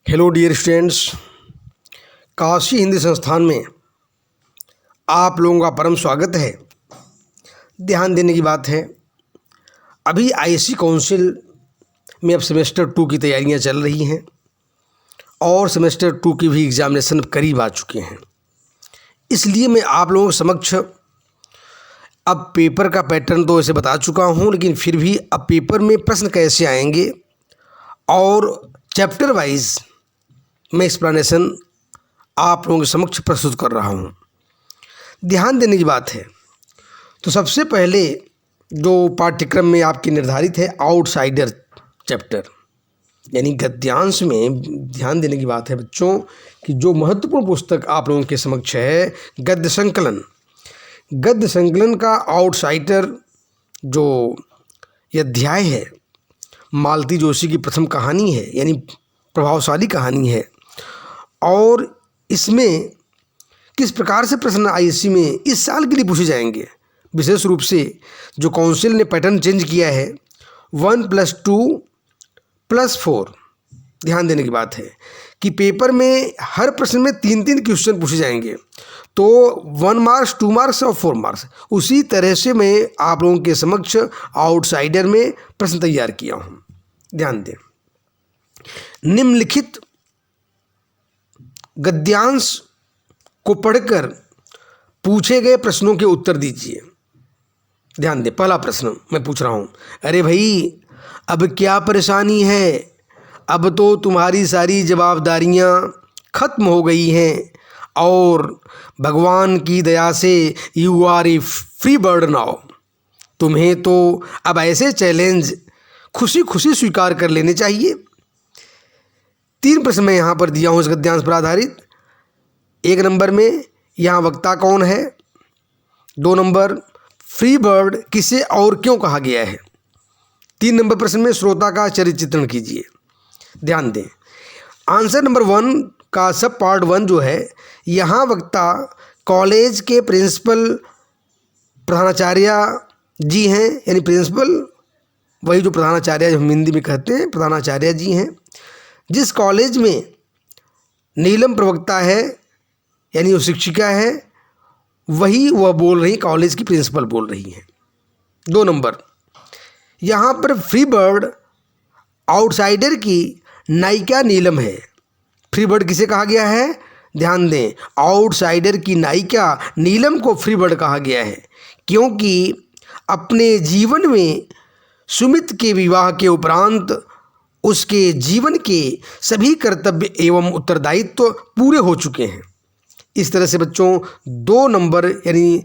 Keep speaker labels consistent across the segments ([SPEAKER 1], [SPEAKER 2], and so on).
[SPEAKER 1] Hello dear students, Kashi Hindi Sansthan में आप लोगों का परम स्वागत है। ध्यान देने की बात है, अभी आईएससी काउंसिल में अब सेमेस्टर 2 की तैयारियां चल रही हैं और सेमेस्टर 2 की भी एग्ज़ामिनेशन करीब आ चुके हैं। इसलिए मैं आप लोगों के समक्ष अब पेपर का पैटर्न तो ऐसे बता चुका हूं, लेकिन फिर भी अब पेपर में प्रश्न कैसे आएंगे और चैप्टर वाइज मैं एक्सप्लेनेशन आप लोगों के समक्ष प्रस्तुत कर रहा हूं। ध्यान देने की बात है, तो सबसे पहले जो पाठ्यक्रम में आपके निर्धारित है आउटसाइडर चैप्टर, यानी गद्यांश में ध्यान देने की बात है बच्चों कि जो महत्वपूर्ण पुस्तक आप लोगों के समक्ष है गद्य संकलन। गद्य संकलन का आउटसाइडर जो ये अध्याय है, मालती जोशी की प्रथम कहानी है, यानी प्रभावशाली कहानी है। और इसमें किस प्रकार से प्रश्न आईएससी में इस साल के लिए पूछे जाएंगे, विशेष रूप से जो काउंसिल ने पैटर्न चेंज किया है 1+2+4। ध्यान देने की बात है कि पेपर में हर प्रश्न में 3-3 क्वेश्चन पूछे जाएंगे, तो 1 मार्क्स, 2 मार्क्स और 4 मार्क्स। उसी तरह से मैं आप लोगों के समक्ष आउटसाइडर में प्रश्न तैयार किया हूँ। ध्यान दें, निम्नलिखित गद्यांश को पढ़कर पूछे गए प्रश्नों के उत्तर दीजिए। ध्यान दें, पहला प्रश्न मैं पूछ रहा हूँ, अरे भाई अब क्या परेशानी है, अब तो तुम्हारी सारी जवाबदारियाँ खत्म हो गई हैं और भगवान की दया से you are a free bird now. तुम्हें तो अब ऐसे चैलेंज खुशी खुशी स्वीकार कर लेने चाहिए। 3 प्रश्न मैं यहाँ पर दिया हूँ इस गद्यांश पर आधारित। 1 नंबर में यहाँ वक्ता कौन है, 2 नंबर फ्री बर्ड किसे और क्यों कहा गया है, 3 नंबर प्रश्न में श्रोता का चरित्र चित्रण कीजिए। ध्यान दें, आंसर नंबर 1 का सब पार्ट 1 जो है, यहाँ वक्ता कॉलेज के प्रिंसिपल प्रधानाचार्य जी हैं, यानी प्रिंसिपल वही जो प्रधानाचार्य हम हिंदी में कहते हैं, प्रधानाचार्य जी हैं। जिस कॉलेज में नीलम प्रवक्ता है, यानी वो शिक्षिका है, वही वह बोल रही, कॉलेज की प्रिंसिपल बोल रही हैं। 2 नंबर, यहाँ पर फ्री बर्ड आउटसाइडर की नायिका नीलम है। फ्री बर्ड किसे कहा गया है, ध्यान दें, आउटसाइडर की नायिका नीलम को फ्री बर्ड कहा गया है, क्योंकि अपने जीवन में सुमित के विवाह के उपरांत उसके जीवन के सभी कर्तव्य एवं उत्तरदायित्व पूरे हो चुके हैं। इस तरह से बच्चों 2 नंबर यानी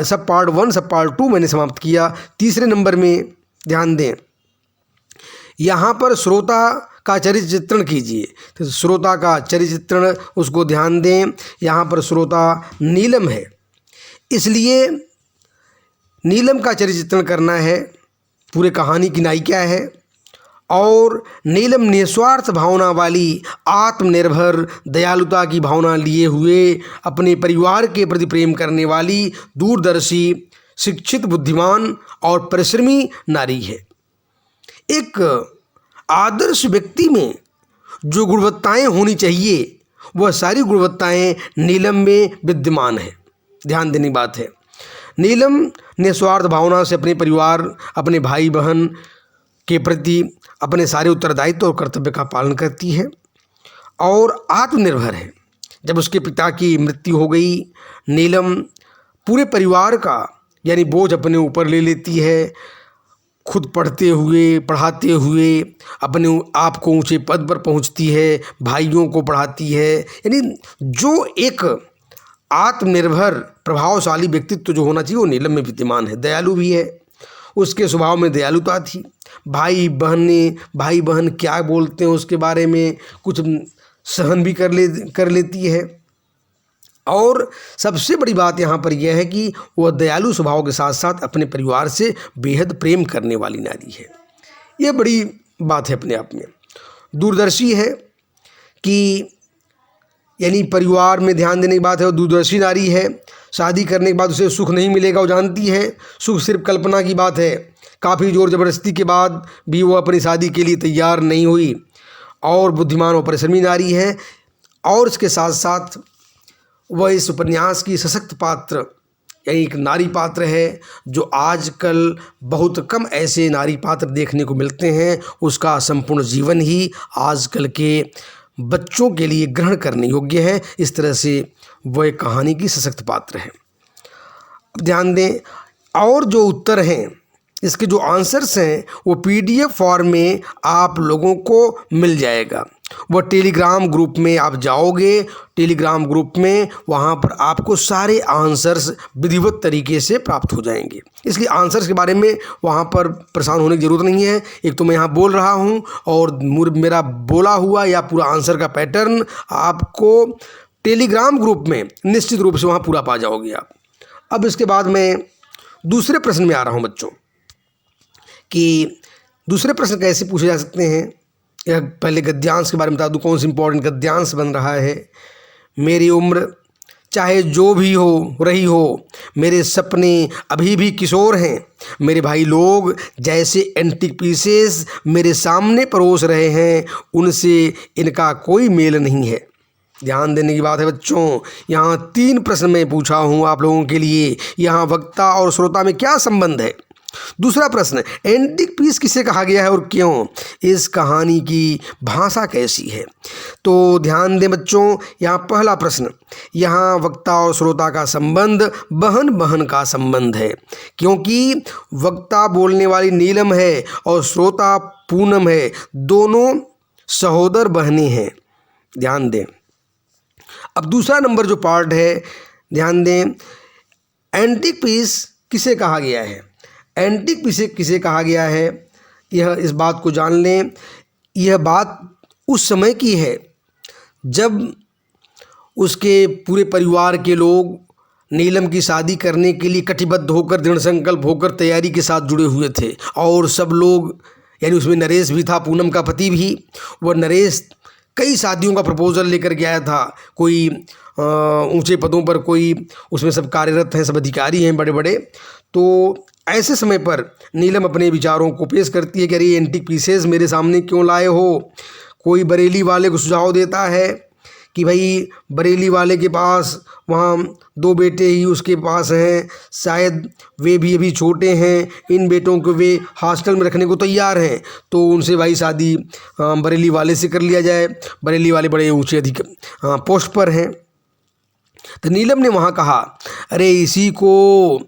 [SPEAKER 1] सब पार्ट 1 सब पार्ट 2 मैंने समाप्त किया। तीसरे नंबर में ध्यान दें, यहाँ पर श्रोता का चरित्र चित्रण कीजिए। तो श्रोता का चरित्र चित्रण उसको ध्यान दें, यहाँ पर श्रोता नीलम है, इसलिए नीलम का चरित्र चित्रण करना है। पूरे कहानी की नायिका है और नीलम निस्वार्थ भावना वाली, आत्मनिर्भर, दयालुता की भावना लिए हुए, अपने परिवार के प्रति प्रेम करने वाली, दूरदर्शी, शिक्षित, बुद्धिमान और परिश्रमी नारी है। एक आदर्श व्यक्ति में जो गुणवत्ताएं होनी चाहिए, वह सारी गुणवत्ताएं नीलम में विद्यमान है। ध्यान देने की बात है, नीलम निस्वार्थ भावना से अपने परिवार, अपने भाई बहन के प्रति अपने सारे उत्तरदायित्व और कर्तव्य का पालन करती है और आत्मनिर्भर है। जब उसके पिता की मृत्यु हो गई, नीलम पूरे परिवार का यानी बोझ अपने ऊपर ले लेती है, खुद पढ़ते हुए, पढ़ाते हुए अपने आप को ऊंचे पद पर पहुंचती है, भाइयों को पढ़ाती है। यानी जो एक आत्मनिर्भर प्रभावशाली व्यक्तित्व जो होना चाहिए वो नीलम में विद्यमान है। दयालु भी है, उसके स्वभाव में दयालुता थी। भाई बहन क्या बोलते हैं उसके बारे में कुछ सहन भी कर लेती है। और सबसे बड़ी बात यहाँ पर यह है कि वह दयालु स्वभाव के साथ साथ अपने परिवार से बेहद प्रेम करने वाली नारी है। यह बड़ी बात है अपने आप में। दूरदर्शी है कि यानी परिवार में ध्यान देने की बात है, वो दूरदर्शी नारी है। शादी करने के बाद उसे सुख नहीं मिलेगा, वो जानती है, सुख सिर्फ कल्पना की बात है। काफ़ी ज़ोर ज़बरदस्ती के बाद भी वो अपनी शादी के लिए तैयार नहीं हुई और बुद्धिमान और परिश्रमी नारी है, और इसके साथ साथ वह इस उपन्यास की सशक्त पात्र यानी एक नारी पात्र है, जो आजकल बहुत कम ऐसे नारी पात्र देखने को मिलते हैं। उसका संपूर्ण जीवन ही आजकल के बच्चों के लिए ग्रहण करने योग्य है। इस तरह से वह एक कहानी की सशक्त पात्र है। अब ध्यान दें, और जो उत्तर हैं, इसके जो आंसर्स हैं, वो PDF फॉर्म में आप लोगों को मिल जाएगा। वह टेलीग्राम ग्रुप में आप जाओगे, टेलीग्राम ग्रुप में वहाँ पर आपको सारे आंसर्स विधिवत तरीके से प्राप्त हो जाएंगे। इसलिए आंसर्स के बारे में वहाँ पर परेशान होने की ज़रूरत नहीं है। एक तो मैं यहाँ बोल रहा हूँ और मेरा बोला हुआ या पूरा आंसर का पैटर्न आपको टेलीग्राम ग्रुप में निश्चित रूप से वहाँ पूरा पा जाओगे आप। अब इसके बाद मैं दूसरे प्रश्न में आ रहा हूँ बच्चों, कि दूसरे प्रश्न कैसे पूछे जा सकते हैं। यह पहले गद्यांश के बारे में बता दूँ, कौन सी इंपॉर्टेंट गद्यांश बन रहा है। मेरी उम्र चाहे जो भी हो रही हो, मेरे सपने अभी भी किशोर हैं। मेरे भाई लोग जैसे एंटीक पीसेस मेरे सामने परोस रहे हैं, उनसे इनका कोई मेल नहीं है। ध्यान देने की बात है बच्चों, यहाँ 3 प्रश्न मैं पूछा हूँ आप लोगों के लिए। यहाँ वक्ता और श्रोता में क्या संबंध है। दूसरा प्रश्न, एंटीक पीस किसे कहा गया है और क्यों। इस कहानी की भाषा कैसी है। तो ध्यान दें बच्चों, यहाँ पहला प्रश्न, यहाँ वक्ता और श्रोता का संबंध बहन बहन का संबंध है, क्योंकि वक्ता बोलने वाली नीलम है और श्रोता पूनम है। दोनों सहोदर बहनें हैं। ध्यान दें। अब दूसरा नंबर जो पार्ट है, ध्यान दें, एंटीक पीस किसे कहा गया है। एंटीक पीस किसे कहा गया है, यह इस बात को जान लें। यह बात उस समय की है जब उसके पूरे परिवार के लोग नीलम की शादी करने के लिए कटिबद्ध होकर, दृढ़ संकल्प होकर तैयारी के साथ जुड़े हुए थे। और सब लोग, यानी उसमें नरेश भी था, पूनम का पति भी। वह नरेश कई शादियों का प्रपोजल लेकर के आया था। कोई ऊंचे पदों पर, कोई उसमें सब कार्यरत हैं, सब अधिकारी हैं बड़े बड़े। तो ऐसे समय पर नीलम अपने विचारों को पेश करती है कि अरे एंटीक पीसेस मेरे सामने क्यों लाए हो। कोई बरेली वाले को सुझाव देता है कि भाई बरेली वाले के पास वहाँ 2 बेटे ही उसके पास हैं, शायद वे भी अभी छोटे हैं, इन बेटों को वे हॉस्टल में रखने को तैयार हैं, तो उनसे भाई शादी बरेली वाले से कर लिया जाए। बरेली वाले बड़े ऊँचे पोस्ट पर हैं। तो नीलम ने वहाँ कहा, अरे इसी को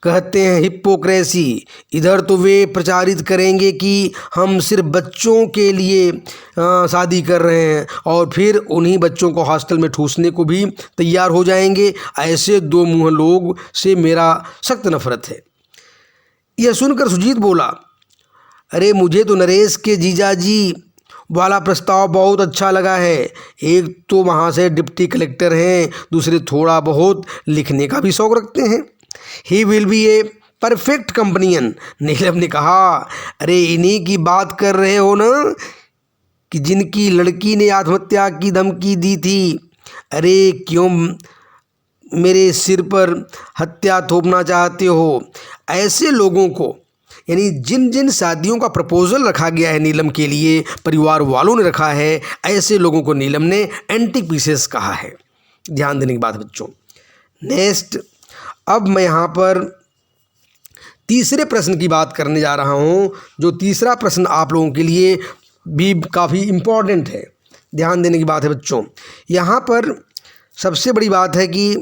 [SPEAKER 1] कहते हैं हिप्पोक्रेसी। इधर तो वे प्रचारित करेंगे कि हम सिर्फ बच्चों के लिए शादी कर रहे हैं, और फिर उन्हीं बच्चों को हॉस्टल में ठूसने को भी तैयार हो जाएंगे। ऐसे 2 मुँह लोग से मेरा सख्त नफरत है। यह सुनकर सुजीत बोला, अरे मुझे तो नरेश के जीजाजी वाला प्रस्ताव बहुत अच्छा लगा है। एक तो वहाँ से डिप्टी कलेक्टर हैं, दूसरे थोड़ा बहुत लिखने का भी शौक रखते हैं। He will be a perfect कंपनियन। नीलम ने कहा, अरे इन्हीं की बात कर रहे हो ना, कि जिनकी लड़की ने आत्महत्या की धमकी दी थी। अरे क्यों मेरे सिर पर हत्या थोपना चाहते हो। ऐसे लोगों को, यानी जिन जिन शादियों का प्रपोजल रखा गया है नीलम के लिए, परिवार वालों ने रखा है, ऐसे लोगों को नीलम ने एंटीक पीसेस कहा है। ध्यान देने की बात बच्चों। नेक्स्ट, अब मैं यहाँ पर तीसरे प्रश्न की बात करने जा रहा हूँ, जो तीसरा प्रश्न आप लोगों के लिए भी काफ़ी इम्पॉर्टेंट है। ध्यान देने की बात है बच्चों। यहाँ पर सबसे बड़ी बात है कि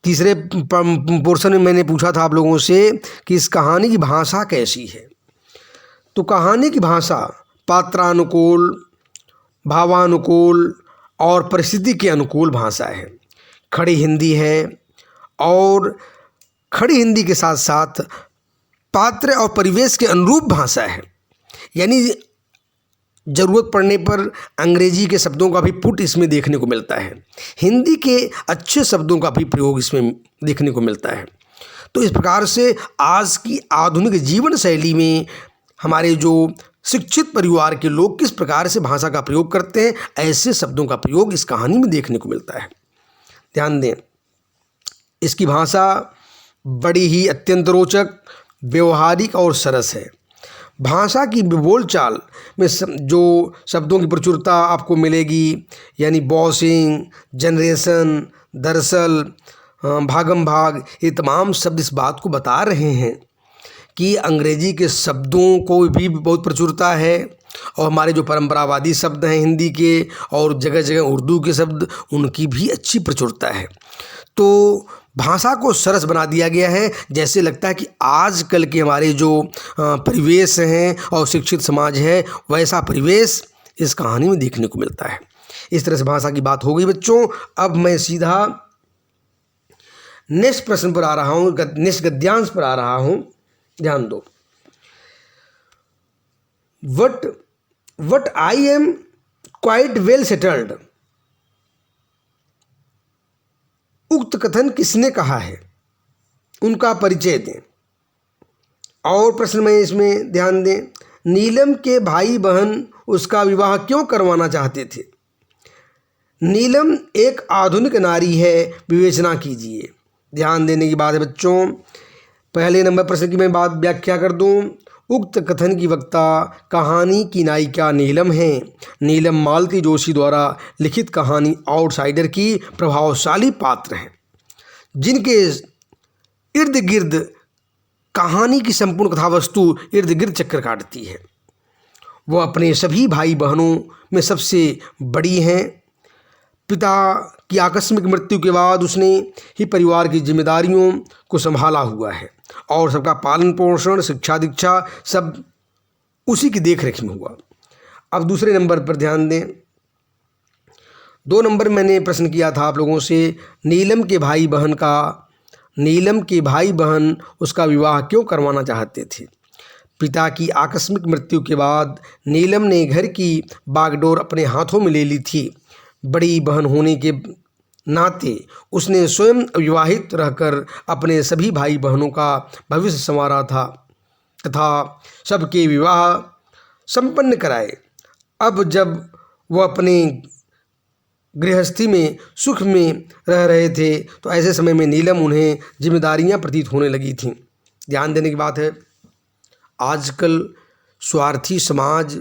[SPEAKER 1] तीसरे पोर्शन में मैंने पूछा था आप लोगों से कि इस कहानी की भाषा कैसी है। तो कहानी की भाषा पात्रानुकूल, भावानुकूल और परिस्थिति के अनुकूल भाषा है। खड़ी हिंदी है, और खड़ी हिंदी के साथ साथ पात्र और परिवेश के अनुरूप भाषा है। यानी ज़रूरत पड़ने पर अंग्रेजी के शब्दों का भी पुट इसमें देखने को मिलता है, हिंदी के अच्छे शब्दों का भी प्रयोग इसमें देखने को मिलता है। तो इस प्रकार से आज की आधुनिक जीवन शैली में हमारे जो शिक्षित परिवार के लोग किस प्रकार से भाषा का प्रयोग करते हैं, ऐसे शब्दों का प्रयोग इस कहानी में देखने को मिलता है। ध्यान दें, इसकी भाषा बड़ी ही अत्यंत रोचक, व्यवहारिक और सरस है। भाषा की बोलचाल में जो शब्दों की प्रचुरता आपको मिलेगी, यानी बॉसिंग, जनरेशन, दरअसल, भागम भाग, ये तमाम शब्द इस बात को बता रहे हैं कि अंग्रेजी के शब्दों को भी बहुत प्रचुरता है, और हमारे जो परंपरावादी शब्द हैं हिंदी के और जगह जगह उर्दू के शब्द, उनकी भी अच्छी प्रचुरता है। तो भाषा को सरस बना दिया गया है। जैसे लगता है कि आजकल के हमारे जो परिवेश हैं और शिक्षित समाज है, वैसा परिवेश इस कहानी में देखने को मिलता है। इस तरह से भाषा की बात हो गई बच्चों। अब मैं सीधा नेक्स्ट प्रश्न पर आ रहा हूँ, नेक्स्ट गद्यांश पर आ रहा हूँ। ध्यान दो। What I am quite well settled, उक्त कथन किसने कहा है, उनका परिचय दें। और प्रश्न में इसमें ध्यान दें, नीलम के भाई बहन उसका विवाह क्यों करवाना चाहते थे। नीलम एक आधुनिक नारी है, विवेचना कीजिए। ध्यान देने की बात है बच्चों। पहले नंबर प्रश्न की मैं बात व्याख्या कर दूं। उक्त कथन की वक्ता कहानी की नायिका नीलम है। नीलम मालती जोशी द्वारा लिखित कहानी आउटसाइडर की प्रभावशाली पात्र हैं, जिनके इर्द गिर्द कहानी की संपूर्ण कथावस्तु इर्द गिर्द चक्कर काटती है। वह अपने सभी भाई बहनों में सबसे बड़ी हैं। पिता की आकस्मिक मृत्यु के बाद उसने ही परिवार की जिम्मेदारियों को संभाला हुआ है और सबका पालन पोषण, शिक्षा दीक्षा सब उसी की देखरेख में हुआ। अब दूसरे नंबर पर ध्यान दें। 2 नंबर मैंने प्रश्न किया था आप लोगों से, नीलम के भाई बहन उसका विवाह क्यों करवाना चाहते थे। पिता की आकस्मिक मृत्यु के बाद नीलम ने घर की बागडोर अपने हाथों में ले ली थी। बड़ी बहन होने के नाते उसने स्वयं अविवाहित रहकर अपने सभी भाई बहनों का भविष्य संवारा था तथा सबके विवाह संपन्न कराए। अब जब वह अपने गृहस्थी में सुख में रह रहे थे, तो ऐसे समय में नीलम उन्हें जिम्मेदारियां प्रतीत होने लगी थीं। ध्यान देने की बात है, आजकल स्वार्थी समाज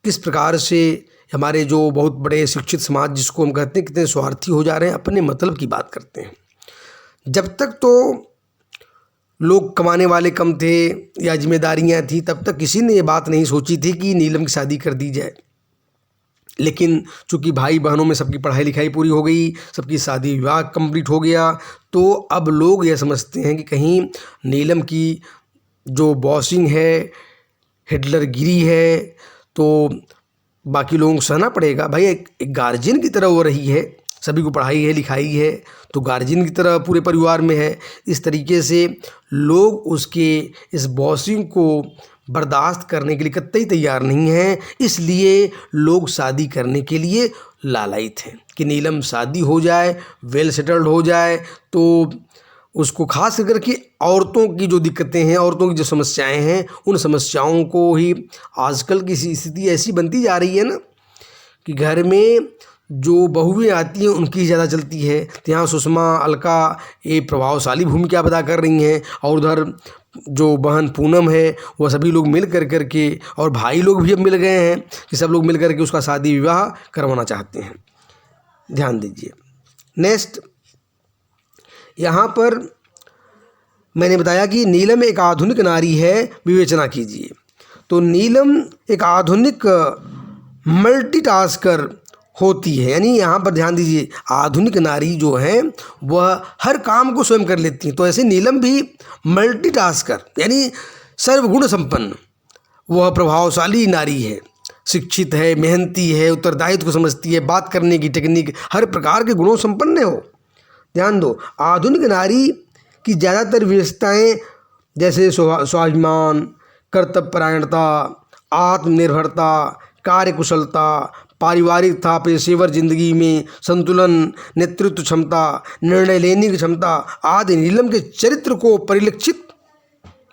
[SPEAKER 1] किस प्रकार से, हमारे जो बहुत बड़े शिक्षित समाज जिसको हम कहते हैं, कितने स्वार्थी हो जा रहे हैं, अपने मतलब की बात करते हैं। जब तक तो लोग कमाने वाले कम थे या जिम्मेदारियां थी, तब तक किसी ने ये बात नहीं सोची थी कि नीलम की शादी कर दी जाए। लेकिन चूँकि भाई बहनों में सबकी पढ़ाई लिखाई पूरी हो गई, सबकी शादी विवाह कंप्लीट हो गया, तो अब लोग यह समझते हैं कि कहीं नीलम की जो बॉसिंग है, हिटलरगिरी है, तो बाकी लोगों को सहना पड़ेगा। भाई एक गार्जियन की तरह हो रही है, सभी को पढ़ाई है लिखाई है, तो गार्जियन की तरह पूरे परिवार में है। इस तरीके से लोग उसके इस बॉसिंग को बर्दाश्त करने के लिए कतई तैयार नहीं हैं। इसलिए लोग शादी करने के लिए लालायित हैं कि नीलम शादी हो जाए, वेल सेटल्ड हो जाए, तो उसको खास करके औरतों की जो दिक्कतें हैं, औरतों की जो समस्याएं हैं, उन समस्याओं को ही आजकल की स्थिति ऐसी बनती जा रही है ना कि घर में जो बहुएं आती हैं उनकी ज़्यादा चलती है। तो यहाँ सुषमा, अलका ये प्रभावशाली भूमिका अदा कर रही हैं, और उधर जो बहन पूनम है वह सभी लोग मिल कर के, और भाई लोग भी अब मिल गए हैं कि सब लोग मिल कर के उसका शादी विवाह करवाना चाहते हैं। ध्यान दीजिए। नेक्स्ट, यहाँ पर मैंने बताया कि नीलम एक आधुनिक नारी है, विवेचना कीजिए। तो नीलम एक आधुनिक मल्टीटास्कर होती है, यानी यहाँ पर ध्यान दीजिए, आधुनिक नारी जो है वह हर काम को स्वयं कर लेती हैं। तो ऐसे नीलम भी मल्टीटास्कर यानी सर्वगुण संपन्न, वह प्रभावशाली नारी है, शिक्षित है, मेहनती है, उत्तरदायित्व को समझती है, बात करने की टेक्निक हर प्रकार के गुणों संपन्न हो। ध्यान दो, आधुनिक नारी की ज़्यादातर विशेषताएं जैसे स्वाभिमान, कर्तव्यपरायणता, आत्मनिर्भरता, कार्यकुशलता, पारिवारिक तथा पेशेवर जिंदगी में संतुलन, नेतृत्व क्षमता, निर्णय लेने की क्षमता आदि नीलम के चरित्र को परिलक्षित,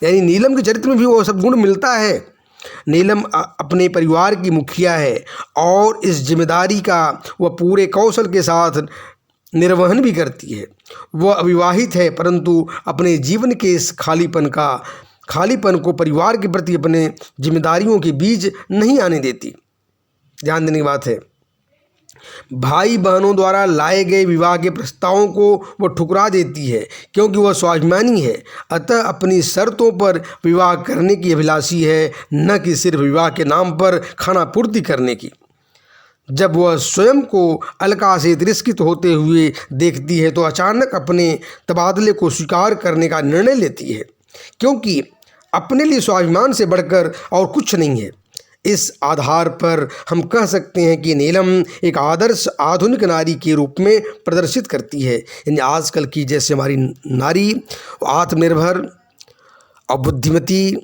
[SPEAKER 1] यानी नीलम के चरित्र में भी वो सब गुण मिलता है। नीलम अपने परिवार की मुखिया है और इस जिम्मेदारी का वह पूरे कौशल के साथ निर्वहन भी करती है। वह अविवाहित है, परंतु अपने जीवन के इस खालीपन का खालीपन को परिवार के प्रति अपने जिम्मेदारियों के बीच नहीं आने देती। ध्यान देने की बात है, भाई बहनों द्वारा लाए गए विवाह के प्रस्तावों को वह ठुकरा देती है क्योंकि वह स्वाभिमानी है, अतः अपनी शर्तों पर विवाह करने की अभिलाषी है, न कि सिर्फ विवाह के नाम पर खाना पूर्ति करने की। जब वह स्वयं को अलका से तिरस्कृत होते हुए देखती है तो अचानक अपने तबादले को स्वीकार करने का निर्णय लेती है, क्योंकि अपने लिए स्वाभिमान से बढ़कर और कुछ नहीं है। इस आधार पर हम कह सकते हैं कि नीलम एक आदर्श आधुनिक नारी के रूप में प्रदर्शित करती है। यानी आजकल की जैसे हमारी नारी आत्मनिर्भर और बुद्धिमती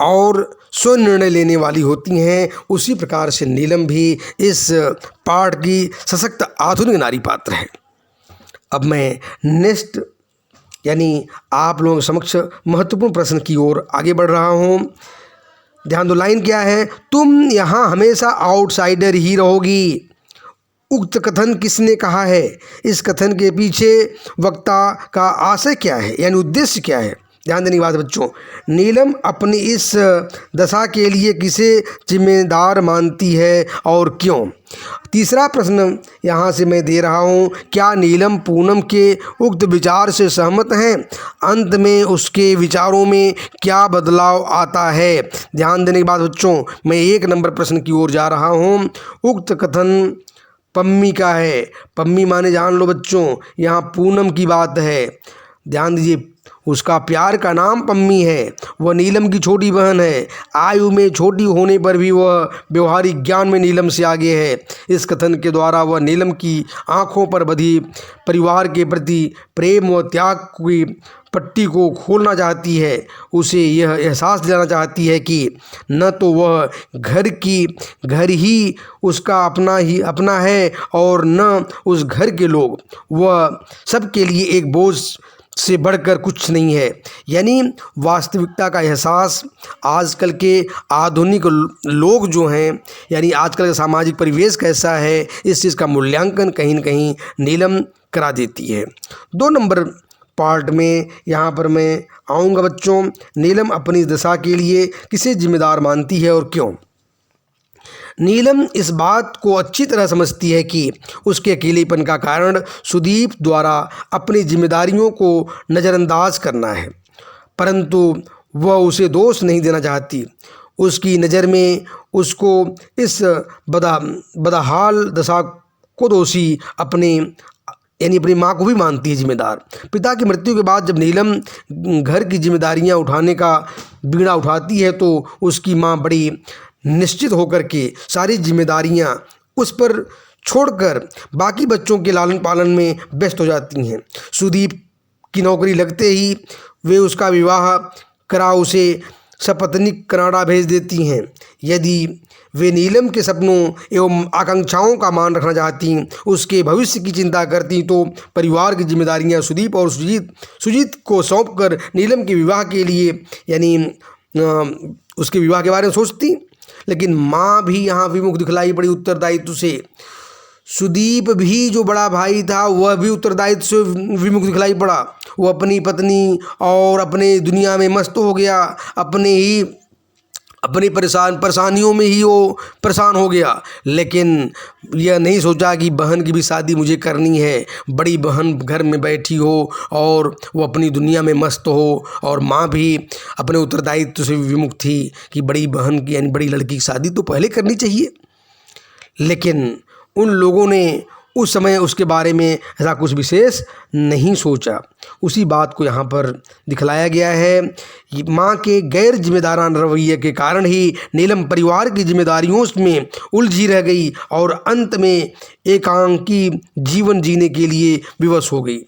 [SPEAKER 1] और स्वनिर्णय लेने वाली होती हैं, उसी प्रकार से नीलम भी इस पाठ की सशक्त आधुनिक नारी पात्र है। अब मैं नेक्स्ट यानी आप लोगों के समक्ष महत्वपूर्ण प्रश्न की ओर आगे बढ़ रहा हूँ। ध्यान दो, लाइन क्या है, तुम यहाँ हमेशा आउटसाइडर ही रहोगी। उक्त कथन किसने कहा है? इस कथन के पीछे वक्ता का आशय क्या है, यानी उद्देश्य क्या है? ध्यान देने की बात बच्चों, नीलम अपनी इस दशा के लिए किसे जिम्मेदार मानती है और क्यों? तीसरा प्रश्न यहाँ से मैं दे रहा हूँ, क्या नीलम पूनम के उक्त विचार से सहमत हैं? अंत में उसके विचारों में क्या बदलाव आता है? ध्यान देने की बात बच्चों, मैं 1 नंबर प्रश्न की ओर जा रहा हूँ। उक्त कथन पम्मी का है। पम्मी माने जान लो बच्चों, यहाँ पूनम की बात है। ध्यान दीजिए, उसका प्यार का नाम पम्मी है। वह नीलम की छोटी बहन है। आयु में छोटी होने पर भी वह व्यवहारिक ज्ञान में नीलम से आगे है। इस कथन के द्वारा वह नीलम की आंखों पर बंधी परिवार के प्रति प्रेम व त्याग की पट्टी को खोलना चाहती है। उसे यह एहसास दिलाना चाहती है कि न तो वह घर ही उसका अपना है और न उस घर के लोग, वह सबके लिए एक बोझ से बढ़कर कुछ नहीं है। यानी वास्तविकता का एहसास आजकल के आधुनिक लोग जो हैं, यानी आजकल का सामाजिक परिवेश कैसा है, इस चीज़ का मूल्यांकन कहीं न कहीं नीलम करा देती है। 2 नंबर पार्ट में यहाँ पर मैं आऊँगा बच्चों, नीलम अपनी दशा के लिए किसे जिम्मेदार मानती है और क्यों? नीलम इस बात को अच्छी तरह समझती है कि उसके अकेलेपन का कारण सुदीप द्वारा अपनी जिम्मेदारियों को नज़रअंदाज करना है, परंतु वह उसे दोष नहीं देना चाहती। उसकी नज़र में उसको इस बदहाल दशा को दोषी अपनी माँ को भी मानती है जिम्मेदार। पिता की मृत्यु के बाद जब नीलम घर की जिम्मेदारियाँ उठाने का बीड़ा उठाती है तो उसकी माँ बड़ी निश्चित होकर के सारी जिम्मेदारियां उस पर छोड़कर बाकी बच्चों के लालन पालन में व्यस्त हो जाती हैं। सुदीप की नौकरी लगते ही वे उसका विवाह करा उसे सपत्नीक कनाडा भेज देती हैं। यदि वे नीलम के सपनों एवं आकांक्षाओं का मान रखना चाहती, उसके भविष्य की चिंता करती, तो परिवार की जिम्मेदारियां सुदीप और सुजीत को सौंपकर नीलम के विवाह के लिए यानी उसके विवाह के बारे में सोचती। लेकिन माँ भी यहाँ विमुख दिखलाई पड़ी उत्तरदायित्व से। सुदीप भी जो बड़ा भाई था वह भी उत्तरदायित्व से विमुख दिखलाई पड़ा। वो अपनी पत्नी और अपने दुनिया में मस्त हो गया, अपनी परेशानियों में ही वो परेशान हो गया। लेकिन यह नहीं सोचा कि बहन की भी शादी मुझे करनी है। बड़ी बहन घर में बैठी हो और वो अपनी दुनिया में मस्त हो, और माँ भी अपने उत्तरदायित्व से विमुख थी कि बड़ी बहन की यानी बड़ी लड़की की शादी तो पहले करनी चाहिए। लेकिन उन लोगों ने उस समय उसके बारे में ऐसा कुछ विशेष नहीं सोचा। उसी बात को यहाँ पर दिखलाया गया है। माँ के गैर जिम्मेदाराना रवैये के कारण ही नीलम परिवार की जिम्मेदारियों में उलझी रह गई और अंत में एकांकी जीवन जीने के लिए विवश हो गई।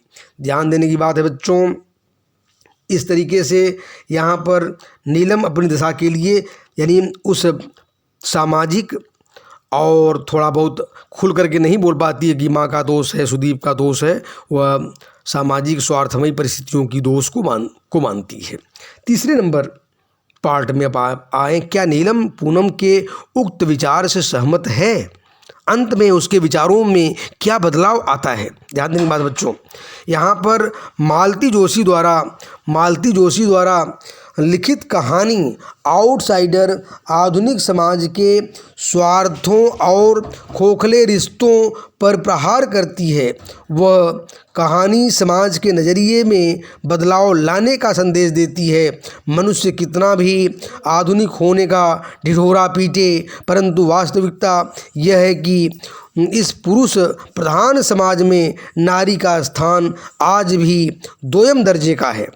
[SPEAKER 1] ध्यान देने की बात है बच्चों, इस तरीके से यहाँ पर नीलम अपनी दशा के लिए यानी उस सामाजिक और थोड़ा बहुत खुल करके नहीं बोल पाती है कि माँ का दोष है, सुदीप का दोष है, वह सामाजिक स्वार्थमयी परिस्थितियों की दोष को मानती है। तीसरे नंबर पार्ट में आए, क्या नीलम पूनम के उक्त विचार से सहमत है? अंत में उसके विचारों में क्या बदलाव आता है? ध्यान देने की बात बच्चों, यहाँ पर मालती जोशी द्वारा लिखित कहानी आउटसाइडर आधुनिक समाज के स्वार्थों और खोखले रिश्तों पर प्रहार करती है। वह कहानी समाज के नज़रिए में बदलाव लाने का संदेश देती है। मनुष्य कितना भी आधुनिक होने का ढिढोरा पीटे, परंतु वास्तविकता यह है कि इस पुरुष प्रधान समाज में नारी का स्थान आज भी दोयम दर्जे का है।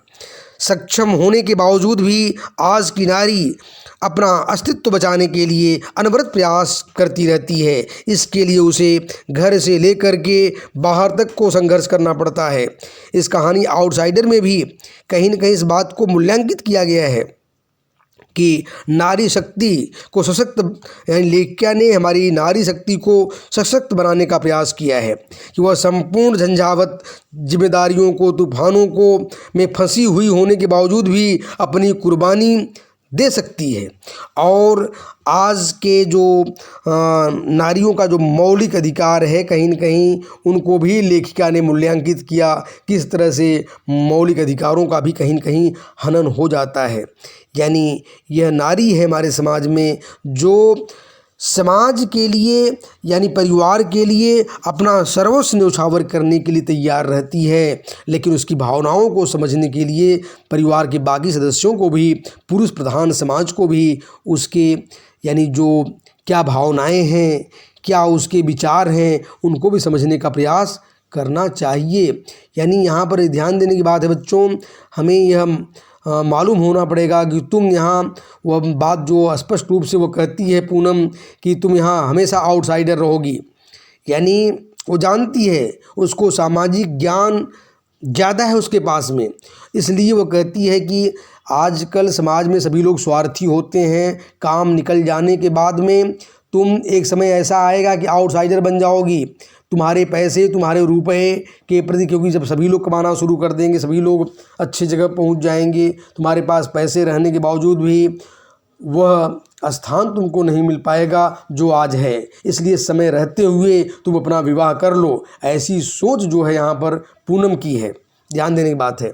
[SPEAKER 1] सक्षम होने के बावजूद भी आज की नारी अपना अस्तित्व बचाने के लिए अनवरत प्रयास करती रहती है। इसके लिए उसे घर से लेकर के बाहर तक को संघर्ष करना पड़ता है। इस कहानी आउटसाइडर में भी कहीं न कहीं इस बात को मूल्यांकित किया गया है कि नारी शक्ति को सशक्त, यानी लेखिका ने हमारी नारी शक्ति को सशक्त बनाने का प्रयास किया है कि वह संपूर्ण झंझावत, जिम्मेदारियों को, तूफानों को में फंसी हुई होने के बावजूद भी अपनी कुर्बानी दे सकती है। और आज के जो नारियों का जो मौलिक अधिकार है, कहीं न कहीं उनको भी लेखिका ने मूल्यांकित किया। किस तरह से मौलिक अधिकारों का भी कहीं न कहीं हनन हो जाता है। यानी यह नारी है हमारे समाज में जो समाज के लिए, यानी परिवार के लिए अपना सर्वस्व न्यौछावर करने के लिए तैयार रहती है, लेकिन उसकी भावनाओं को समझने के लिए परिवार के बाकी सदस्यों को भी, पुरुष प्रधान समाज को भी उसके, यानी जो क्या भावनाएं हैं, क्या उसके विचार हैं, उनको भी समझने का प्रयास करना चाहिए। यानी यहाँ पर ध्यान देने की बात है बच्चों, हमें यह मालूम होना पड़ेगा कि तुम यहाँ, वह बात जो स्पष्ट रूप से वो कहती है पूनम कि तुम यहाँ हमेशा आउटसाइडर रहोगी। यानी वो जानती है, उसको सामाजिक ज्ञान ज़्यादा है उसके पास में, इसलिए वो कहती है कि आजकल समाज में सभी लोग स्वार्थी होते हैं। काम निकल जाने के बाद में तुम एक समय ऐसा आएगा कि आउटसाइडर बन जाओगी। तुम्हारे पैसे, तुम्हारे रुपए के प्रति, क्योंकि जब सभी लोग कमाना शुरू कर देंगे, सभी लोग अच्छी जगह पहुंच जाएंगे, तुम्हारे पास पैसे रहने के बावजूद भी वह स्थान तुमको नहीं मिल पाएगा जो आज है। इसलिए समय रहते हुए तुम अपना विवाह कर लो। ऐसी सोच जो है यहाँ पर पूनम की है, ध्यान देने की बात है।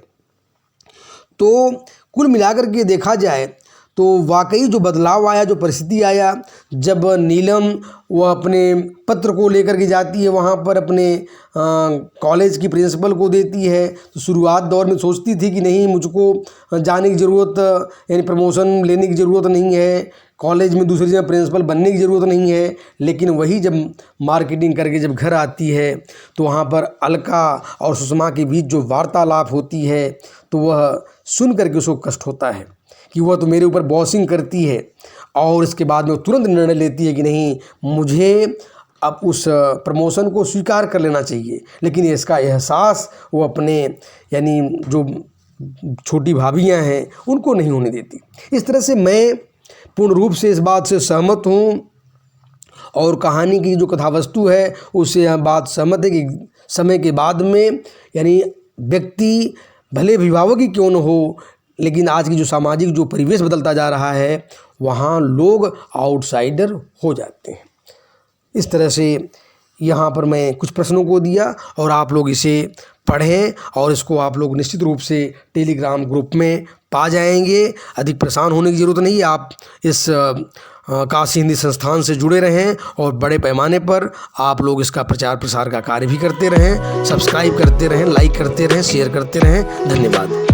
[SPEAKER 1] तो कुल मिलाकर के देखा जाए तो वाकई जो बदलाव आया, जो परिस्थिति आया, जब नीलम वह अपने पत्र को लेकर के जाती है वहाँ पर अपने कॉलेज की प्रिंसिपल को देती है, तो शुरुआत दौर में सोचती थी कि नहीं, मुझको जाने की ज़रूरत, यानी प्रमोशन लेने की ज़रूरत नहीं है, कॉलेज में दूसरी जगह प्रिंसिपल बनने की ज़रूरत नहीं है। लेकिन वही जब मार्केटिंग करके जब घर आती है तो वहाँ पर अलका और सुषमा के बीच जो वार्तालाप होती है, तो वह सुन करके उसको कष्ट होता है कि वह तो मेरे ऊपर बॉसिंग करती है, और इसके बाद में तुरंत निर्णय लेती है कि नहीं, मुझे अब उस प्रमोशन को स्वीकार कर लेना चाहिए। लेकिन इसका एहसास वो अपने, यानी जो छोटी भाभियां हैं, उनको नहीं होने देती। इस तरह से मैं पूर्ण रूप से इस बात से सहमत हूँ, और कहानी की जो कथावस्तु है उससे यह बात सहमत है कि समय के बाद में, यानी व्यक्ति भले अभिभावक ही क्यों न हो, लेकिन आज की जो सामाजिक जो परिवेश बदलता जा रहा है, वहाँ लोग आउटसाइडर हो जाते हैं। इस तरह से यहाँ पर मैं कुछ प्रश्नों को दिया, और आप लोग इसे पढ़ें, और इसको आप लोग निश्चित रूप से टेलीग्राम ग्रुप में पा जाएंगे। अधिक परेशान होने की ज़रूरत नहीं है। आप इस काशी हिंदी संस्थान से जुड़े रहें, और बड़े पैमाने पर आप लोग इसका प्रचार प्रसार का कार्य भी करते रहें। सब्सक्राइब करते रहें, लाइक करते रहें, शेयर करते रहें। धन्यवाद।